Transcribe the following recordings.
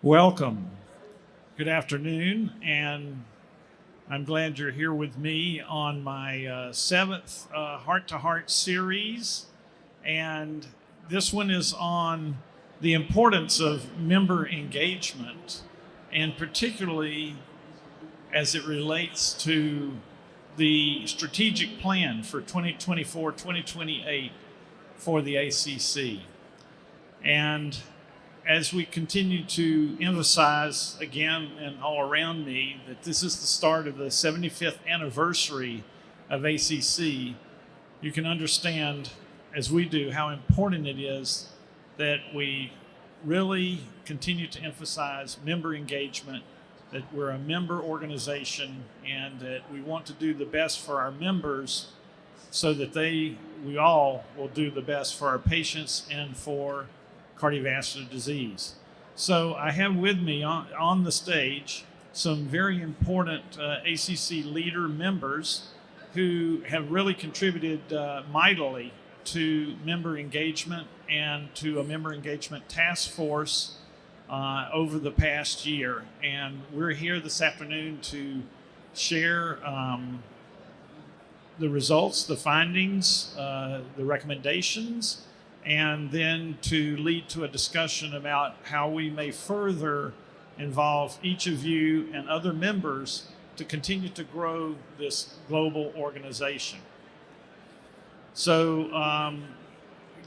Welcome. Good afternoon, and I'm glad you're here with me on my seventh Heart to Heart series. And this one is on the importance of member engagement, and particularly as it relates to the strategic plan for 2024-2028 for the ACC. And as we continue to emphasize again and all around me that this is the start of the 75th anniversary of ACC, you can understand, as we do, how important it is that we really continue to emphasize member engagement, that we're a member organization, and that we want to do the best for our members so that we all will do the best for our patients and for cardiovascular disease. So I have with me on the stage some very important ACC leader members who have really contributed mightily to member engagement and to a member engagement task force over the past year. And we're here this afternoon to share the results, the findings, the recommendations, and then to lead to a discussion about how we may further involve each of you and other members to continue to grow this global organization. So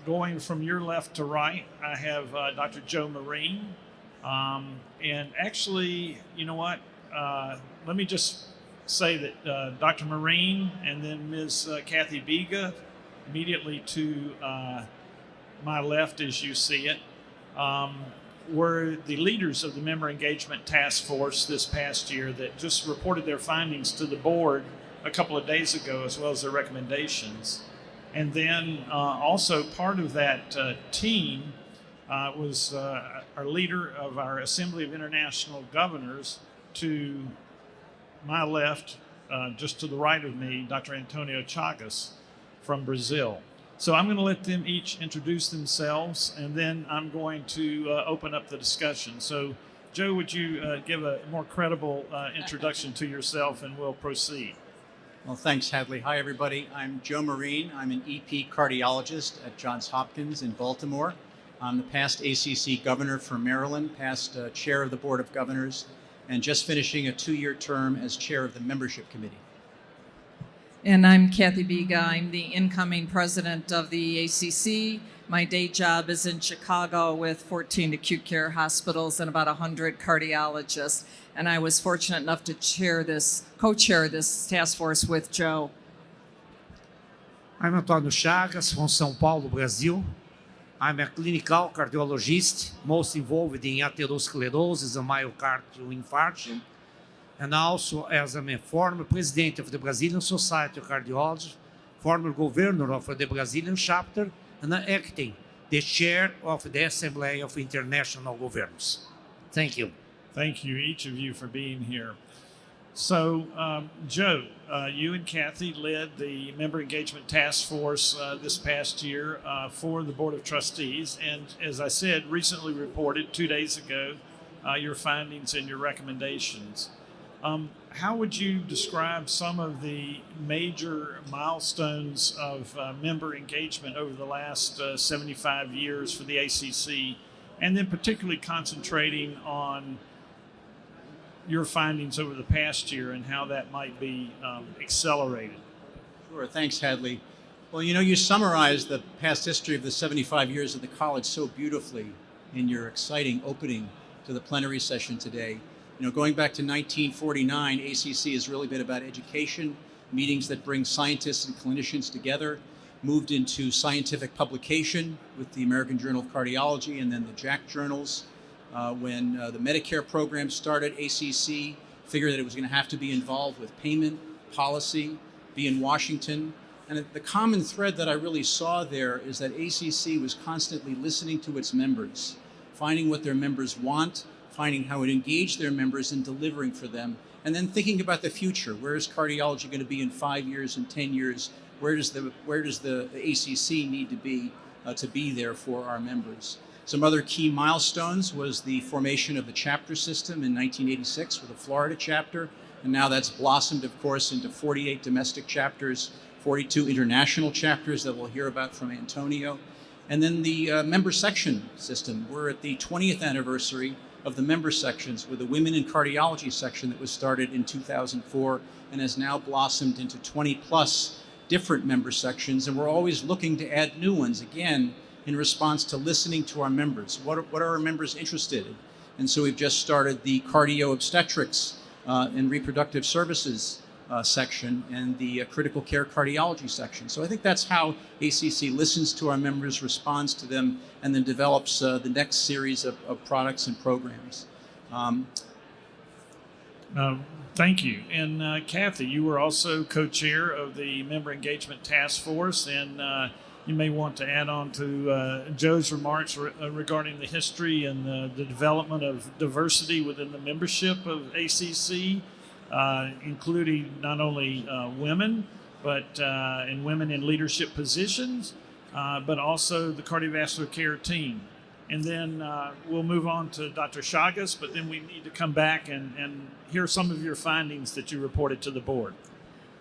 going from your left to right, I have Dr. Joe Marine. And actually, you know what? Let me just say that Dr. Marine and then Ms. Kathy Biga, immediately to my left as you see it, were the leaders of the Member Engagement Task Force this past year that just reported their findings to the board a couple of days ago, as well as their recommendations. And then also part of that team was our leader of our Assembly of International Governors to my left, just to the right of me, Dr. Antonio Chagas from Brazil. So I'm going to let them each introduce themselves, and then I'm going to open up the discussion. So Joe, would you give a more credible introduction to yourself, and we'll proceed. Well, thanks, Hadley. Hi, everybody. I'm Joe Marine. I'm an EP cardiologist at Johns Hopkins in Baltimore. I'm the past ACC governor for Maryland, past chair of the Board of Governors, and just finishing a 2-year term as chair of the membership committee. And I'm Kathy Biga. I'm the incoming president of the ACC. My day job is in Chicago with 14 acute care hospitals and about 100 cardiologists. And I was fortunate enough to co-chair this task force with Joe. I'm Antonio Chagas from São Paulo, Brazil. I'm a clinical cardiologist, most involved in atherosclerosis and myocardial infarction, and also as a former president of the Brazilian Society of Cardiology, former governor of the Brazilian chapter, and acting the chair of the Assembly of International Governors. Thank you. Thank you, each of you, for being here. So, Joe, you and Kathy led the Member Engagement Task Force this past year for the Board of Trustees, and as I said, recently reported 2 days ago your findings and your recommendations. How would you describe some of the major milestones of member engagement over the last 75 years for the ACC, and then particularly concentrating on your findings over the past year and how that might be accelerated? Sure, thanks, Hadley. Well, you summarized the past history of the 75 years of the college so beautifully in your exciting opening to the plenary session today. Going back to 1949, ACC has really been about education, meetings that bring scientists and clinicians together, moved into scientific publication with the American Journal of Cardiology and then the JACC journals. When the Medicare program started, ACC figured that it was going to have to be involved with payment, policy, be in Washington. And the common thread that I really saw there is that ACC was constantly listening to its members, finding what their members want, finding how it engaged their members in delivering for them, and then thinking about the future. Where is cardiology going to be in 5 years and 10 years? Where does the ACC need to be there for our members? Some other key milestones was the formation of the chapter system in 1986 with a Florida chapter, and now that's blossomed, of course, into 48 domestic chapters, 42 international chapters that we'll hear about from Antonio. And then the member section system. We're at the 20th anniversary of the member sections with the Women in Cardiology section that was started in 2004 and has now blossomed into 20 plus different member sections. And we're always looking to add new ones, again, in response to listening to our members. What are our members interested in? And so we've just started the cardio obstetrics and reproductive services section and the critical care cardiology section. So I think that's how ACC listens to our members, responds to them, and then develops the next series of products and programs. Thank you. And Kathy, you were also co-chair of the Member Engagement Task Force, and you may want to add on to Joe's remarks regarding the history and the development of diversity within the membership of ACC, including not only women, but and women in leadership positions, but also the cardiovascular care team. And then we'll move on to Dr. Chagas, but then we need to come back and hear some of your findings that you reported to the board.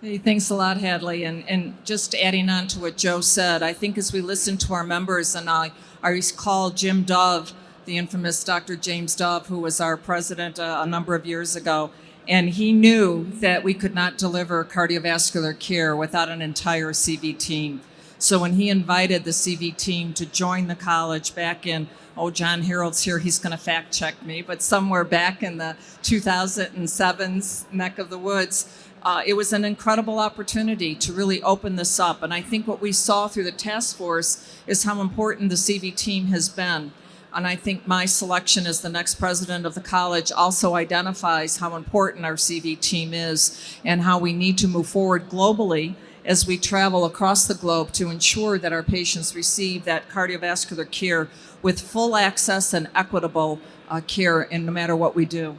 Hey, thanks a lot, Hadley. And just adding on to what Joe said, I think as we listen to our members, and I recall Jim Dove, the infamous Dr. James Dove, who was our president a number of years ago, and he knew that we could not deliver cardiovascular care without an entire CV team. So when he invited the CV team to join the college back in, John Harold's here, he's going to fact check me, but somewhere back in the 2007's neck of the woods, it was an incredible opportunity to really open this up. And I think what we saw through the task force is how important the CV team has been. And I think my selection as the next president of the college also identifies how important our CV team is and how we need to move forward globally as we travel across the globe to ensure that our patients receive that cardiovascular care with full access and equitable care in no matter what we do.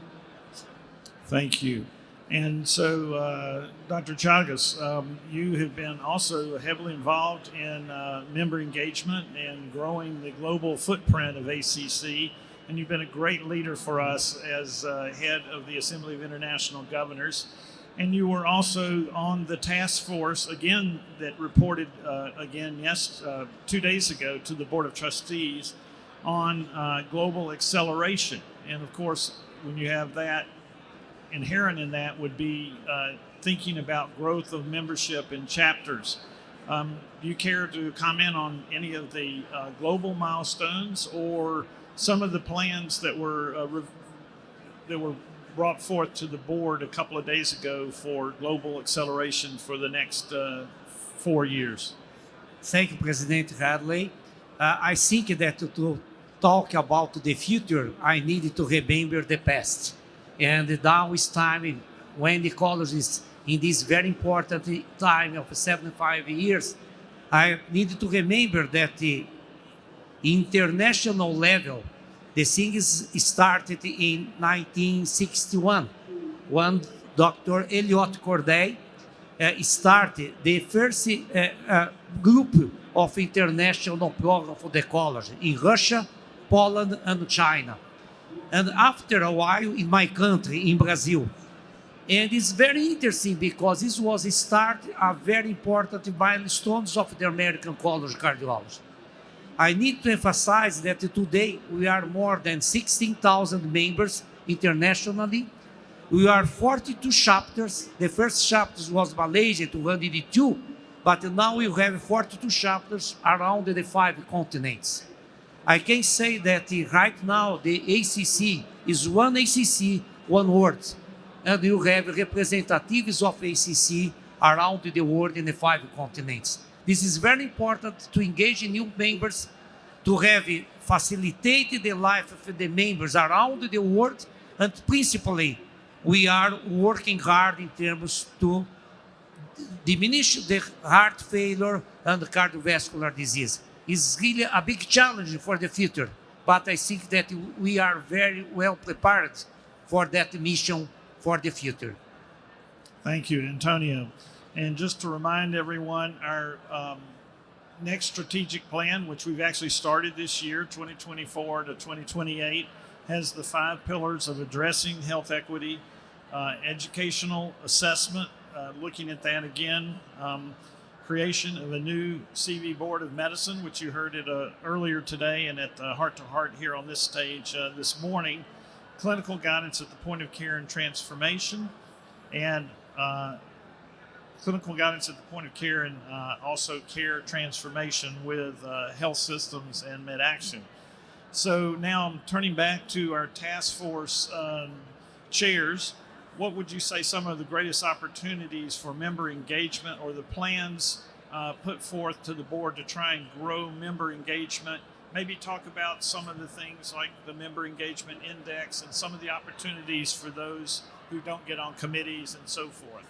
Thank you. And so, Dr. Chagas, you have been also heavily involved in member engagement and growing the global footprint of ACC, and you've been a great leader for us as head of the Assembly of International Governors. And you were also on the task force, again, that reported, 2 days ago to the Board of Trustees on global acceleration. And of course, when you have that, inherent in that would be thinking about growth of membership in chapters. Do you care to comment on any of the global milestones or some of the plans that were brought forth to the board a couple of days ago for global acceleration for the next 4 years? Thank you, President Hadley. I think that to talk about the future, I need to remember the past. And now is time when the college is in this very important time of 75 years. I need to remember that the international level, the things started in 1961 when Dr. Elliot Corday started the first group of international program for the college in Russia, Poland, and China. And after a while in my country, in Brazil. And it's very interesting because this was a start of very important milestones of the American College of Cardiology. I need to emphasize that today we are more than 16,000 members internationally. We are 42 chapters. The first chapter was Malaysia, 202, but now we have 42 chapters around the 5 continents. I can say that right now the ACC is one ACC, one word, and you have representatives of ACC around the world in the 5 continents. This is very important to engage new members, to have facilitated the life of the members around the world, and principally, we are working hard in terms to diminish the heart failure and cardiovascular disease. It's really a big challenge for the future, but I think that we are very well prepared for that mission for the future. Thank you, Antonio. And just to remind everyone, our next strategic plan, which we've actually started this year, 2024 to 2028, has the 5 pillars of addressing health equity, educational assessment, looking at that again, creation of a new CV Board of Medicine, which you heard it earlier today and at the Heart to Heart here on this stage this morning, clinical guidance at the point of care and transformation, and clinical guidance at the point of care and also care transformation with health systems and MedAction. So now I'm turning back to our task force chairs. What would you say some of the greatest opportunities for member engagement or the plans put forth to the board to try and grow member engagement? Maybe talk about some of the things like the member engagement index and some of the opportunities for those who don't get on committees and so forth.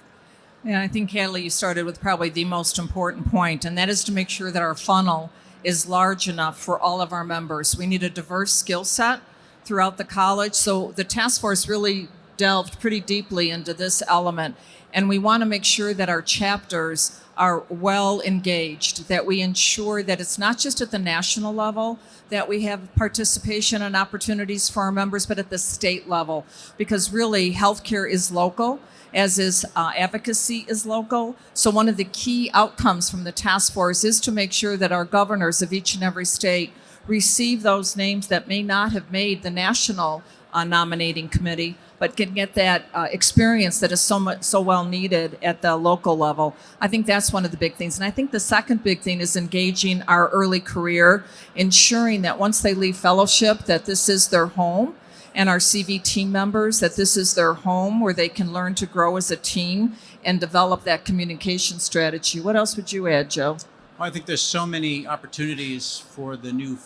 Yeah, I think, Hadley, you started with probably the most important point, and that is to make sure that our funnel is large enough for all of our members. We need a diverse skill set throughout the college. So the task force really delved pretty deeply into this element. And we want to make sure that our chapters are well engaged, that we ensure that it's not just at the national level that we have participation and opportunities for our members, but at the state level, because really healthcare is local, as is advocacy is local. So one of the key outcomes from the task force is to make sure that our governors of each and every state receive those names that may not have made the national nominating committee, but can get that experience that is so well needed at the local level. I think that's one of the big things. And I think the second big thing is engaging our early career, ensuring that once they leave fellowship, that this is their home, and our CV team members, that this is their home where they can learn to grow as a team and develop that communication strategy. What else would you add, Joe? Well, I think there's so many opportunities for the new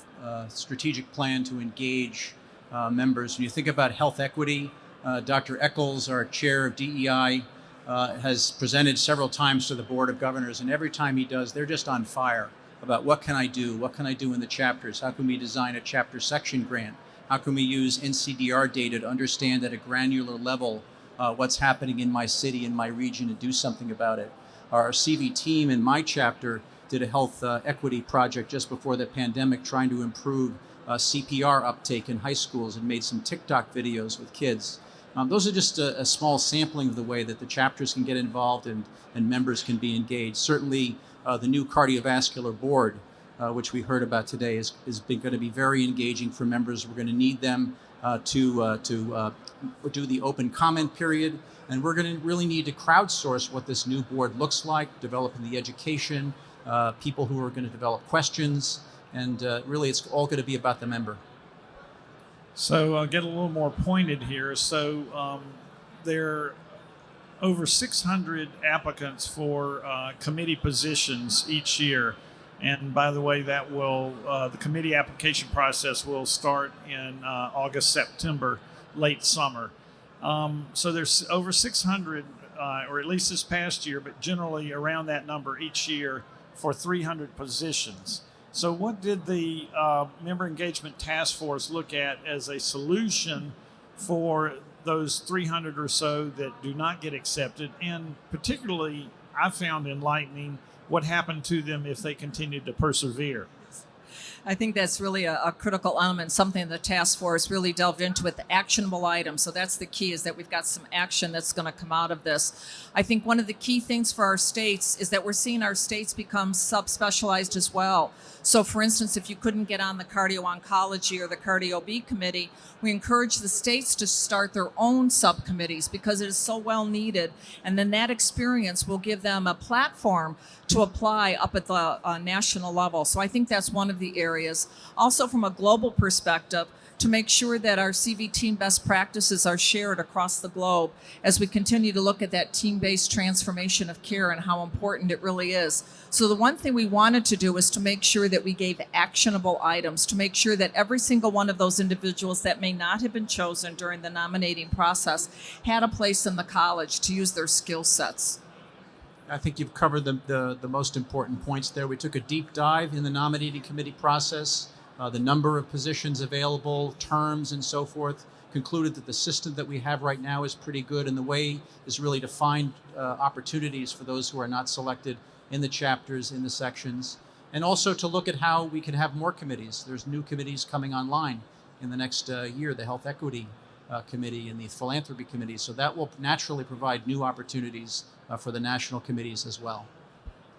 strategic plan to engage members. When you think about health equity, Dr. Eccles, our chair of DEI, has presented several times to the Board of Governors, and every time he does, they're just on fire about what can I do? What can I do in the chapters? How can we design a chapter section grant? How can we use NCDR data to understand at a granular level what's happening in my city, in my region, and do something about it? Our CV team in my chapter did a health equity project just before the pandemic, trying to improve CPR uptake in high schools, and made some TikTok videos with kids. Those are just a small sampling of the way that the chapters can get involved and members can be engaged. Certainly the new cardiovascular board, which we heard about today, is going to be very engaging for members. We're going to need them to do the open comment period, and we're going to really need to crowdsource what this new board looks like, developing the education, people who are going to develop questions, and really it's all going to be about the member. So I'll get a little more pointed here. So there are over 600 applicants for committee positions each year. And by the way, that will the committee application process will start in August, September, late summer. So there's over 600, or at least this past year, but generally around that number each year for 300 positions. So what did the Member Engagement Task Force look at as a solution for those 300 or so that do not get accepted? And particularly, I found enlightening what happened to them if they continued to persevere. I think that's really a critical element, something the task force really delved into with actionable items. So that's the key, is that we've got some action that's going to come out of this. I think one of the key things for our states is that we're seeing our states become subspecialized as well. So for instance, if you couldn't get on the cardio-oncology or the cardio-B committee, we encourage the states to start their own subcommittees because it is so well needed. And then that experience will give them a platform to apply up at the national level. So I think that's one of the areas. Also from a global perspective, to make sure that our CV team best practices are shared across the globe as we continue to look at that team-based transformation of care and how important it really is. So the one thing we wanted to do was to make sure that we gave actionable items, to make sure that every single one of those individuals that may not have been chosen during the nominating process had a place in the college to use their skill sets. I think you've covered the most important points there. We took a deep dive in the nominating committee process, the number of positions available, terms, and so forth, concluded that the system that we have right now is pretty good, and the way is really to find opportunities for those who are not selected in the chapters, in the sections. and also to look at how we can have more committees. There's new committees coming online in the next year, the Health Equity Committee and the Philanthropy Committee. So that will naturally provide new opportunities for the national committees as well.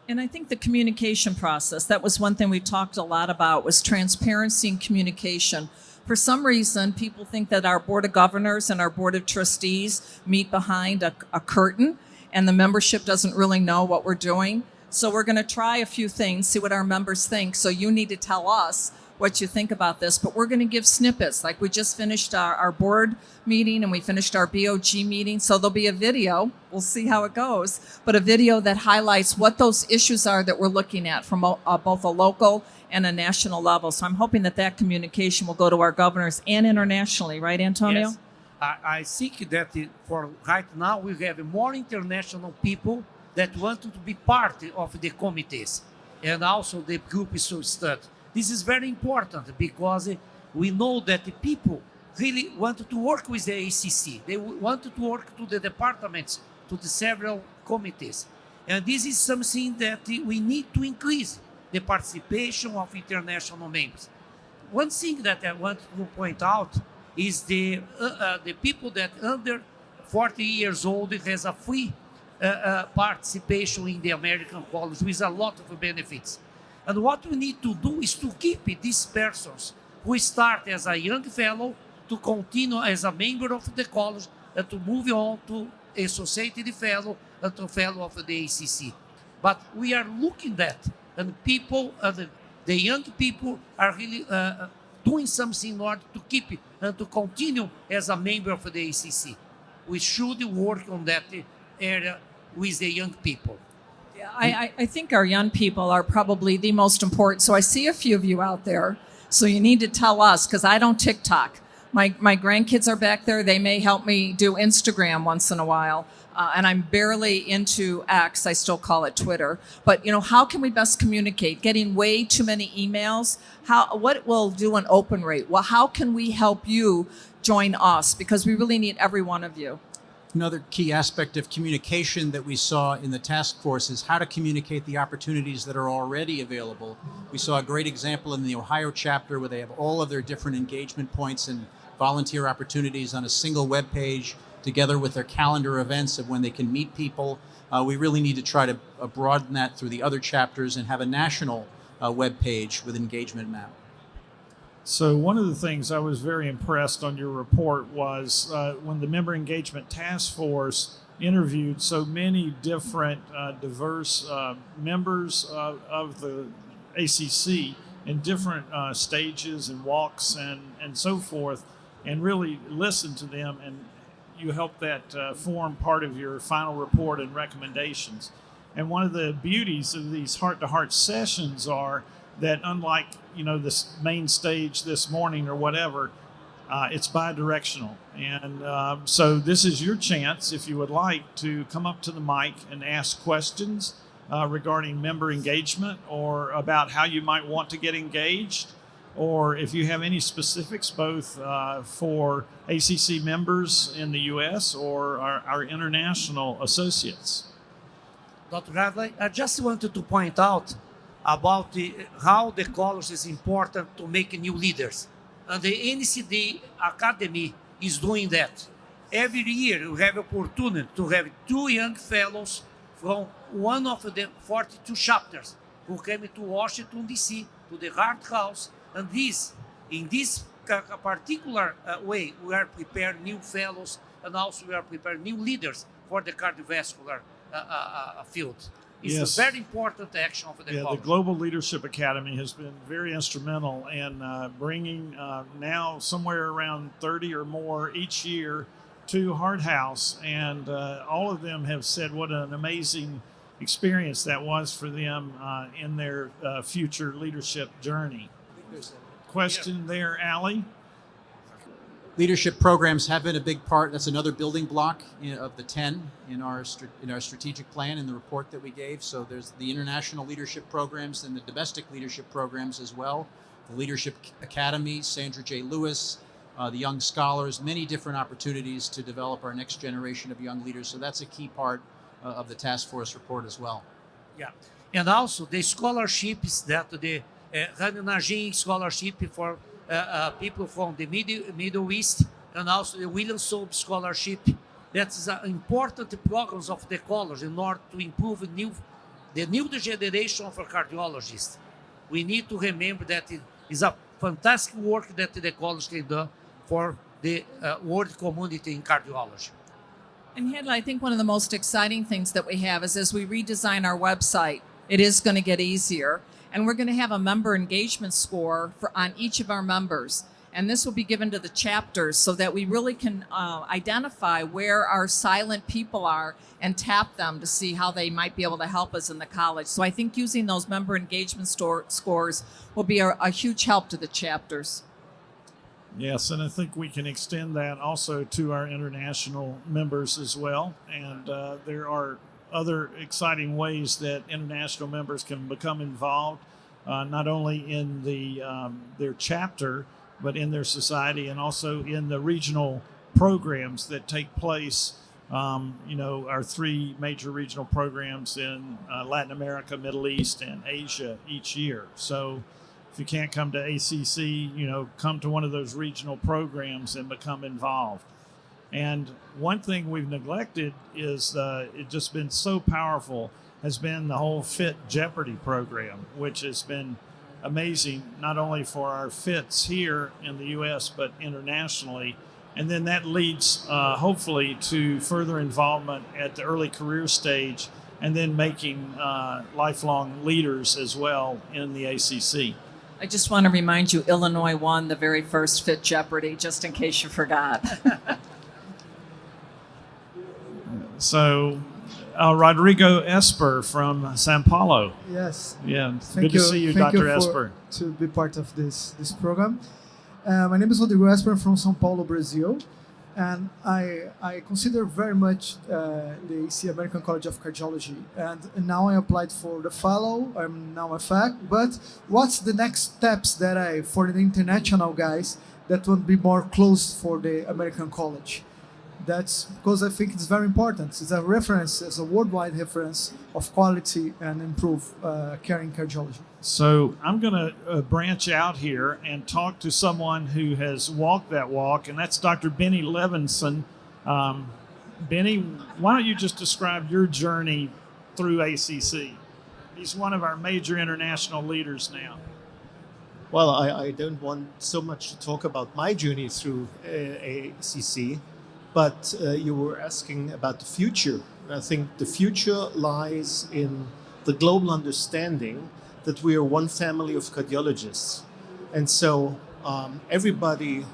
And I think the communication process, that was one thing we talked a lot about, was transparency and communication. For some reason, people think that our Board of Governors and our Board of Trustees meet behind a curtain, and the membership doesn't really know what we're doing. So we're going to try a few things, see what our members think. So you need to tell us what you think about this, but we're going to give snippets. Like we just finished our board meeting and we finished our BOG meeting. So there'll be a video, we'll see how it goes, but a video that highlights what those issues are that we're looking at from both a local and a national level. So I'm hoping that that communication will go to our governors and internationally, right, Antonio? Yes. I think that for right now we have more international people that want to be part of the committees and also the groups of study. This is very important because we know that the people really want to work with the ACC. They want to work to the departments, to the several committees. And this is something that we need to increase the participation of international members. One thing that I want to point out is the people that under 40 years old has a free participation in the American College with a lot of benefits. And what we need to do is to keep these persons who start as a young fellow to continue as a member of the college and to move on to associated fellow and to fellow of the ACC. But we are looking at, and people, the young people are really doing something in order to keep it and to continue as a member of the ACC. We should work on that area with the young people. I think our young people are probably the most important. So I see a few of you out there. So you need to tell us, because I don't TikTok. My grandkids are back there. They may help me do Instagram once in a while. And I'm barely into X. I still call it Twitter. But, how can we best communicate? Getting way too many emails? What will do an open rate? Well, how can we help you join us? Because we really need every one of you. Another key aspect of communication that we saw in the task force is how to communicate the opportunities that are already available. We saw a great example in the Ohio chapter where they have all of their different engagement points and volunteer opportunities on a single web page together with their calendar events of when they can meet people. We really need to try to broaden that through the other chapters and have a national web page with engagement map. So one of the things I was very impressed on your report was when the Member Engagement Task Force interviewed so many different diverse members of the ACC in different stages and walks and so forth, and really listened to them, and you helped that form part of your final report and recommendations. And one of the beauties of these heart-to-heart sessions are that unlike this main stage this morning or whatever, it's bi-directional. And so this is your chance, if you would like, to come up to the mic and ask questions regarding member engagement or about how you might want to get engaged, or if you have any specifics both for ACC members in the U.S. or our international associates. Dr. Radley, I just wanted to point out about how the college is important to make new leaders. And the NCD Academy is doing that. Every year we have opportunity to have 2 young fellows from one of the 42 chapters who came to Washington, D.C., to the Hart House. And in this particular way, we are preparing new fellows, and also we are preparing new leaders for the cardiovascular field. It's a very important action for the college. The Global Leadership Academy has been very instrumental in bringing now somewhere around 30 or more each year to Hart House, and all of them have said what an amazing experience that was for them in their future leadership journey. Question there, Allie? Leadership programs have been a big part. That's another building block of the 10 in our strategic plan in the report that we gave. So there's the international leadership programs and the domestic leadership programs as well. The Leadership Academy, Sandra J. Lewis, the Young Scholars, many different opportunities to develop our next generation of young leaders. So that's a key part of the task force report as well. Yeah. And also the scholarships that the Rani Najin scholarship for people from the Middle East, and also the William Soap scholarship. That is important programs of the college in order to improve the new generation of cardiologists. We need to remember that it is a fantastic work that the college can do for the world community in cardiology. And Hadley, I think one of the most exciting things that we have is as we redesign our website, it is going to get easier. And we're going to have a member engagement score on each of our members. And this will be given to the chapters so that we really can identify where our silent people are and tap them to see how they might be able to help us in the college. So I think using those member engagement scores will be a huge help to the chapters. Yes, and I think we can extend that also to our international members as well. And there are other exciting ways that international members can become involved, not only in their chapter, but in their society and also in the regional programs that take place. Our 3 major regional programs in Latin America, Middle East, and Asia each year. So if you can't come to ACC, come to one of those regional programs and become involved. And one thing we've neglected is it's just been so powerful has been the whole Fit Jeopardy program, which has been amazing, not only for our fits here in the U.S., but internationally. And then that leads, hopefully, to further involvement at the early career stage and then making lifelong leaders as well in the ACC. I just want to remind you, Illinois won the very first Fit Jeopardy, just in case you forgot. So, Rodrigo Esper from Sao Paulo. Yes. Yeah, Thank good to see you, Dr. Esper. To be part of this program. My name is Rodrigo Esper from São Paulo, Brazil, and I consider very much the AC American College of Cardiology. And now I applied for the fellow. I'm now a fac. But what's the next steps that for the international guys that would be more close for the American College? That's because I think it's very important. It's a reference, it's a worldwide reference of quality and improve care in cardiology. So I'm going to branch out here and talk to someone who has walked that walk, and that's Dr. Benny Levinson. Benny, why don't you just describe your journey through ACC? He's one of our major international leaders now. Well, I don't want so much to talk about my journey through ACC, but you were asking about the future. I think the future lies in the global understanding that we are one family of cardiologists. And so everybody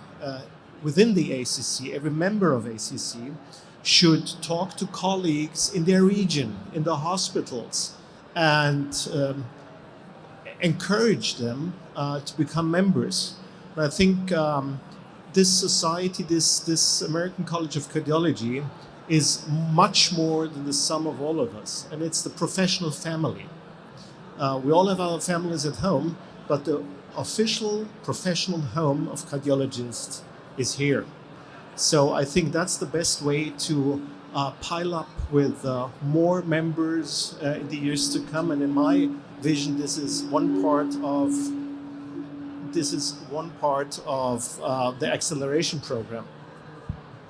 within the ACC, every member of ACC, should talk to colleagues in their region, in the hospitals, and encourage them to become members. And I think this society, this American College of Cardiology, is much more than the sum of all of us, and it's the professional family. We all have our families at home, but the official professional home of cardiologists is here. So I think that's the best way to pile up with more members in the years to come. And in my vision, this is one part of the acceleration program.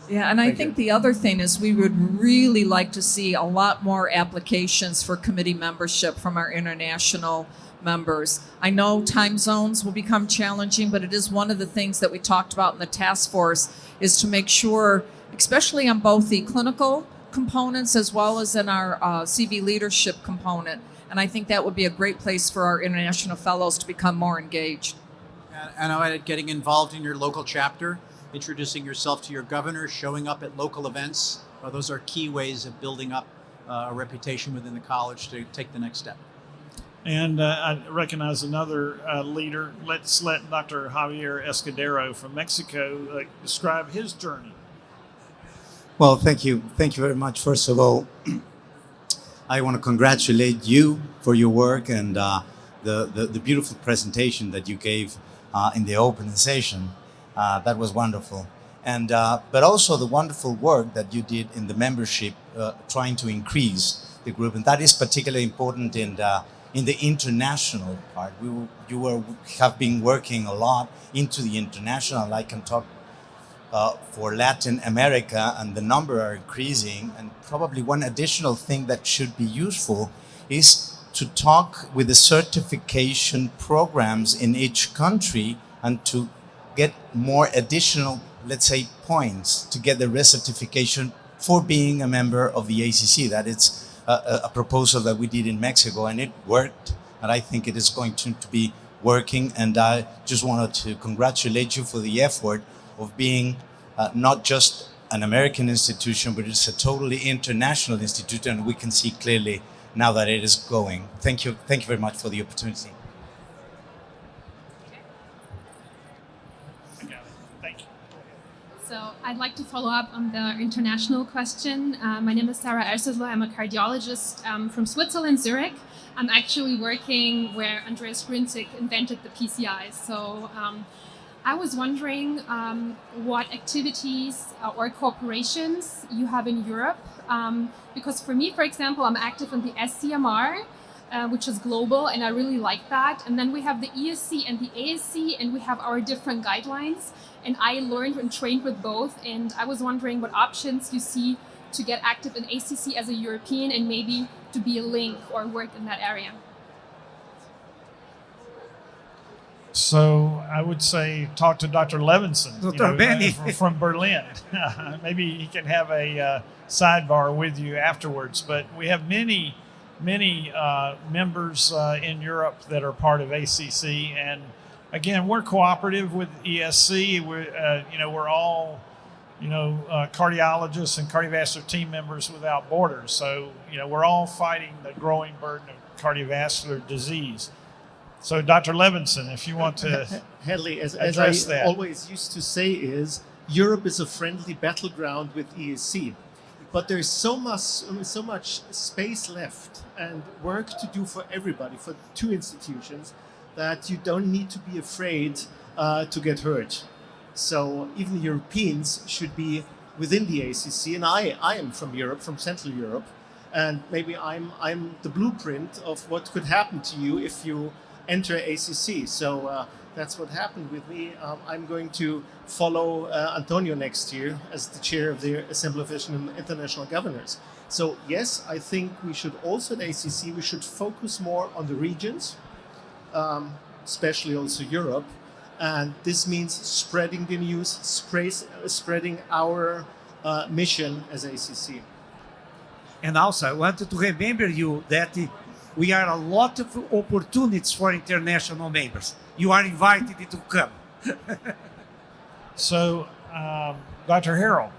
Yeah, and I think the other thing is we would really like to see a lot more applications for committee membership from our international members. I know time zones will become challenging, but it is one of the things that we talked about in the task force is to make sure, especially on both the clinical components as well as in our CV leadership component. And I think that would be a great place for our international fellows to become more engaged. And getting involved in your local chapter, introducing yourself to your governor, showing up at local events. Those are key ways of building up a reputation within the college to take the next step. And I recognize another leader. Let's let Dr. Javier Escudero from Mexico describe his journey. Well, thank you. Thank you very much. First of all, I want to congratulate you for your work and the beautiful presentation that you gave in the opening session. That was wonderful. And but also the wonderful work that you did in the membership, trying to increase the group. And that is particularly important in the international part. Have been working a lot into the international. I can talk for Latin America, and the number are increasing. And probably one additional thing that should be useful is to talk with the certification programs in each country and to get more additional, let's say, points to get the recertification for being a member of the ACC. That it's a proposal that we did in Mexico, and it worked, and I think it is going to be working. And I just wanted to congratulate you for the effort of being not just an American institution, but it's a totally international institution, and we can see clearly now that it is going. Thank you very much for the opportunity. Thank you. So I'd like to follow up on the international question. My name is Sarah Ersesler. I'm a cardiologist from Switzerland, Zurich. I'm actually working where Andreas Grünzig invented the PCI. So I was wondering what activities or cooperations you have in Europe. Because for me, for example, I'm active in the SCMR, which is global, and I really like that. And then we have the ESC and the ASC, and we have our different guidelines. And I learned and trained with both. And I was wondering what options you see to get active in ACC as a European and maybe to be a link or work in that area. So I would say talk to Dr. Levinson, Dr. Benny. from Berlin. Maybe he can have a sidebar with you afterwards. But we have many members in Europe that are part of ACC, and again, we're cooperative with ESC. We're all cardiologists and cardiovascular team members without borders. So we're all fighting the growing burden of cardiovascular disease. So, Dr. Levinson, if you want to Hadley, as address I that. always used to say, is Europe is a friendly battleground with ESC, but there's so much space left and work to do for everybody, for two institutions, that you don't need to be afraid to get hurt. So even Europeans should be within the ACC, and I am from Europe, from Central Europe, and maybe I'm the blueprint of what could happen to you if you enter ACC. So that's what happened with me. I'm going to follow Antonio next year as the chair of the Assembly of International Governors. So yes, I think we should also at ACC, we should focus more on the regions, especially also Europe. And this means spreading the news, spreading our mission as ACC. And also, I wanted to remember you that we are a lot of opportunities for international members. You are invited to come. So, Dr. Harrell.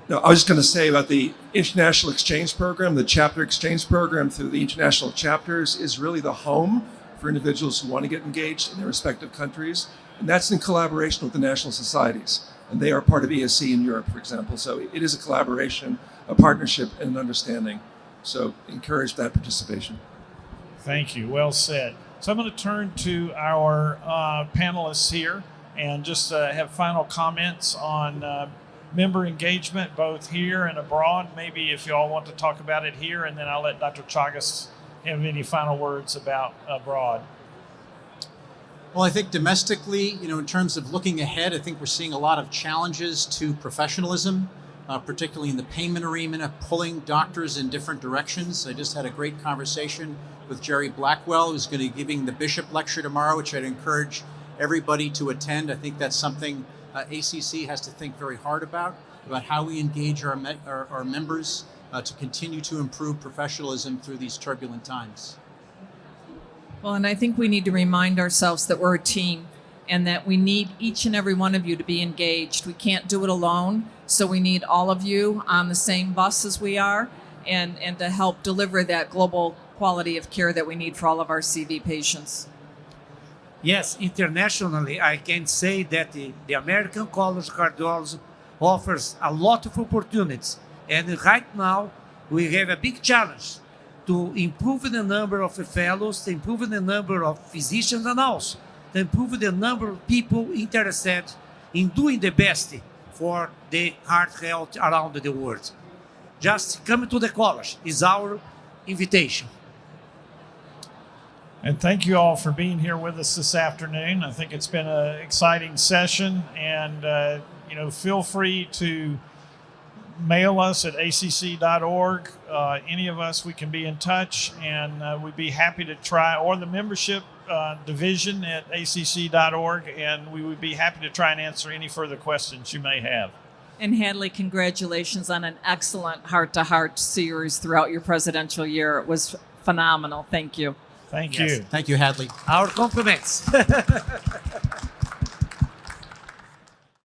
No, I was just going to say about the international exchange program, the chapter exchange program through the international chapters is really the home for individuals who want to get engaged in their respective countries. And that's in collaboration with the national societies. And they are part of ESC in Europe, for example. So it is a collaboration, a partnership, and an understanding. So encourage that participation. Thank you. Well said. So I'm going to turn to our panelists here and just have final comments on member engagement, both here and abroad. Maybe if you all want to talk about it here, and then I'll let Dr. Chagas have any final words about abroad. Well, I think domestically, in terms of looking ahead, I think we're seeing a lot of challenges to professionalism, particularly in the payment arena, pulling doctors in different directions. I just had a great conversation with Jerry Blackwell, who's going to be giving the Bishop Lecture tomorrow, which I'd encourage everybody to attend. I think that's something ACC has to think very hard about how we engage our members to continue to improve professionalism through these turbulent times. Well, and I think we need to remind ourselves that we're a team and that we need each and every one of you to be engaged. We can't do it alone, so we need all of you on the same bus as we are and to help deliver that global quality of care that we need for all of our CV patients. Yes, internationally, I can say that the American College of Cardiology offers a lot of opportunities. And right now, we have a big challenge to improve the number of fellows, to improve the number of physicians, and also to improve the number of people interested in doing the best for the heart health around the world. Just come to the college is our invitation. And thank you all for being here with us this afternoon. I think it's been an exciting session, and feel free to mail us at ACC.org. Any of us, we can be in touch, and we'd be happy to try, or the membership division at ACC.org, and we would be happy to try and answer any further questions you may have. And Hadley, congratulations on an excellent heart-to-heart series throughout your presidential year. It was phenomenal. Thank you. Thank Yes. you. Thank you, Hadley. Our compliments.